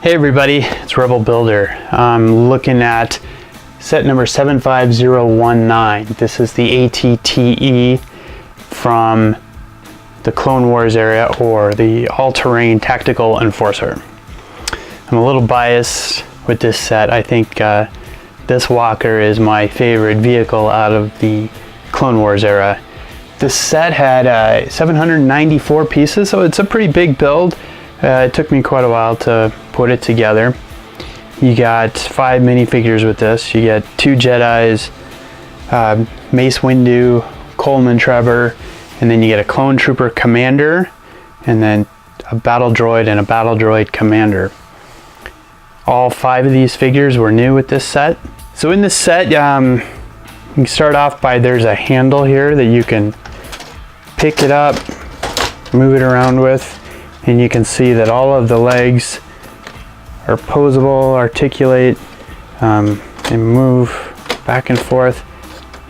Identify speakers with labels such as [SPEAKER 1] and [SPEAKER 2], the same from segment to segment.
[SPEAKER 1] Hey everybody, it's Rebel Builder. I'm looking at set number 75019. This is the ATTE from the Clone Wars area, or the All-Terrain Tactical Enforcer. I'm a little biased with this set. I think this walker is my favorite vehicle out of the Clone Wars era. This set had 794 pieces, so it's a pretty big build. It took me quite a while to put it together. You got 5 minifigures with this. You get 2 Jedis, Mace Windu, Coleman Trevor, and then you get a Clone Trooper Commander, and then a Battle Droid and a Battle Droid Commander. All 5 of these figures were new with this set. So in this set, you can start off by, there's a handle here that you can pick it up, move it around with, and you can see that all of the legs are posable, articulate, and move back and forth.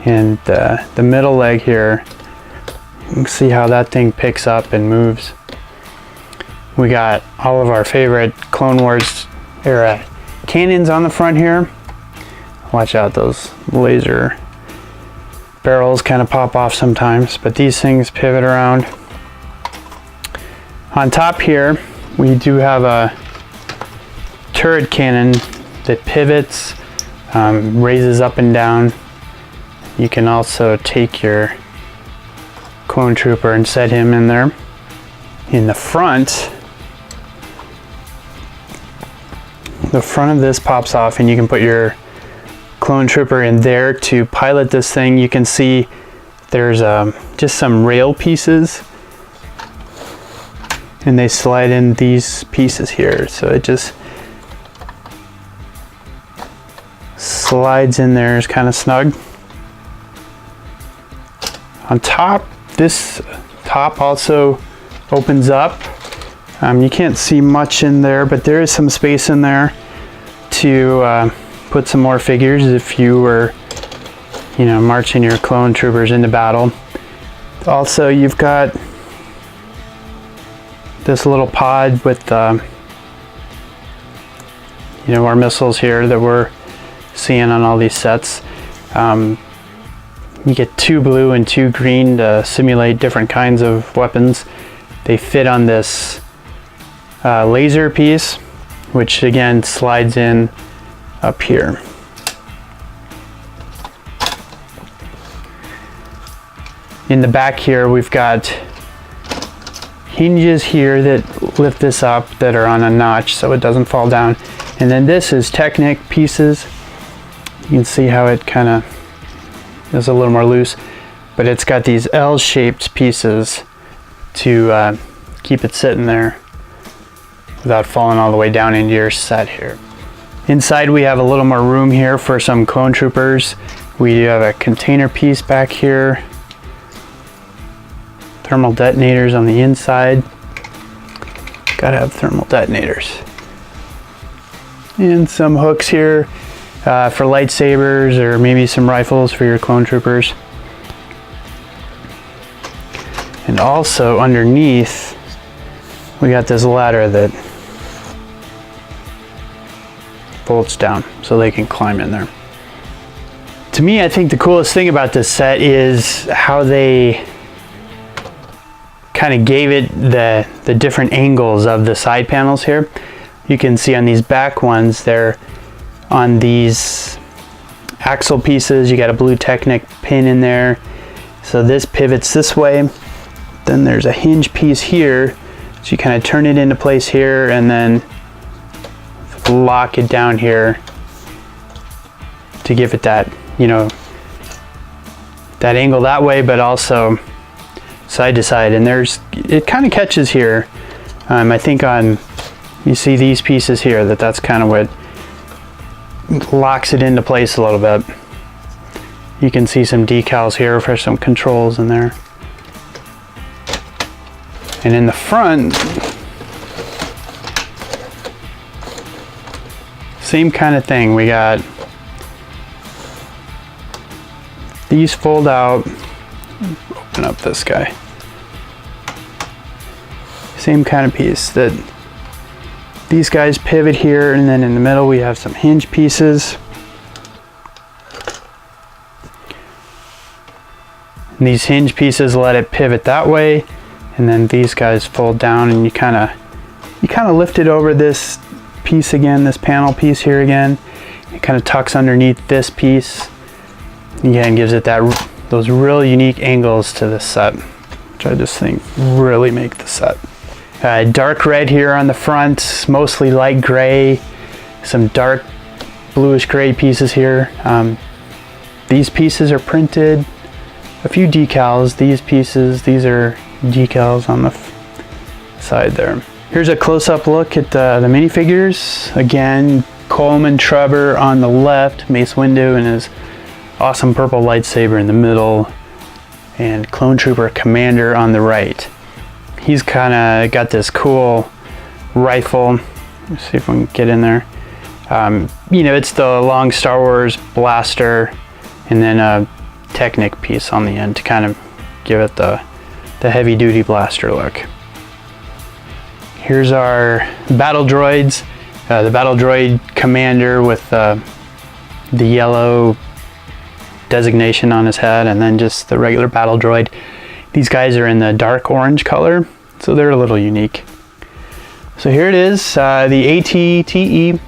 [SPEAKER 1] And the middle leg here, you can see how that thing picks up and moves. We got all of our favorite Clone Wars era cannons on the front here. Watch out, those laser barrels kind of pop off sometimes, but these things pivot around. On top here, we do have a turret cannon that pivots, raises up and down. You can also take your Clone Trooper and set him in there. In the front of this pops off, and you can put your Clone Trooper in there to pilot this thing. You can see there's just some rail pieces, and they slide in these pieces here, so it just slides in there. It's kind of snug. On top, this top also opens up. You can't see much in there, but there is some space in there to put some more figures if you were, marching your Clone Troopers into battle. Also, you've got this little pod with our missiles here that we're seeing on all these sets. You get 2 blue and 2 green to simulate different kinds of weapons. They fit on this laser piece, which again slides in up here. In the back here, we've got hinges here that lift this up, that are on a notch so it doesn't fall down. And then this is Technic pieces. You can see how it kind of is a little more loose, but it's got these L-shaped pieces to keep it sitting there without falling all the way down into your set here. Inside, we have a little more room here for some Clone Troopers. We do have a container piece back here, thermal detonators on the inside. Gotta have thermal detonators. And some hooks here for lightsabers, or maybe some rifles for your Clone Troopers. And also underneath, we got this ladder that bolts down so they can climb in there. To me, I think the coolest thing about this set is how they kind of gave it the different angles of the side panels here. You can see on these back ones, they're on these axle pieces. You got a blue Technic pin in there, so this pivots this way. Then there's a hinge piece here, so you kind of turn it into place here and then lock it down here to give it that, that angle that way, but also side to side. And it kind of catches here. I think you see these pieces here, that's kind of what locks it into place a little bit. You can see some decals here for some controls in there. And in the front, same kind of thing. We got these fold out. Open up this guy. Same kind of piece that these guys pivot here, and then in the middle we have some hinge pieces. And these hinge pieces let it pivot that way, and then these guys fold down, and you kind of lift it over this piece again, this panel piece here again. It kind of tucks underneath this piece. Again, gives it those really unique angles to this set, which I just think really make the set. Dark red here on the front, mostly light gray, some dark bluish gray pieces here. These pieces are printed, a few decals. These pieces, these are decals on the side there. Here's a close-up look at the minifigures. Again, Coleman Trevor on the left, Mace Windu and his awesome purple lightsaber in the middle, and Clone Trooper Commander on the right. He's kind of got this cool rifle. Let's see if we can get in there. You know, it's the long Star Wars blaster, and then a Technic piece on the end to kind of give it the heavy-duty blaster look. Here's our battle droids. The battle droid commander with the yellow designation on his head, and then just the regular battle droid. These guys are in the dark orange color, so they're a little unique. So here it is, the AT-TE.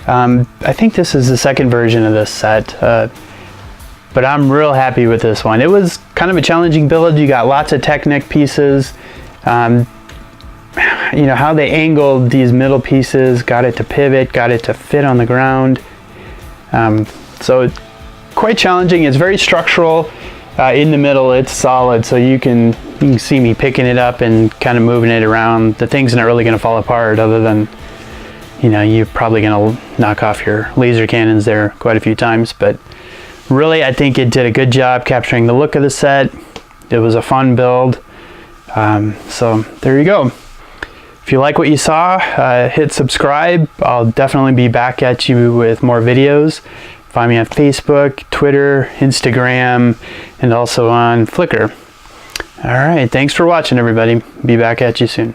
[SPEAKER 1] I think this is the second version of this set, but I'm real happy with this one. It was kind of a challenging build. You got lots of Technic pieces. You know, how they angled these middle pieces, got it to pivot, got it to fit on the ground. So it's quite challenging. It's very structural. In the middle, it's solid, so you can see me picking it up and kind of moving it around. The thing's not really going to fall apart, other than, you know, you're probably going to knock off your laser cannons there quite a few times. But really, I think it did a good job capturing the look of the set. It was a fun build. So there you go. If you like what you saw, hit subscribe. I'll definitely be back at you with more videos. Find me on Facebook, Twitter, Instagram, and also on Flickr. All right, thanks for watching, everybody. Be back at you soon.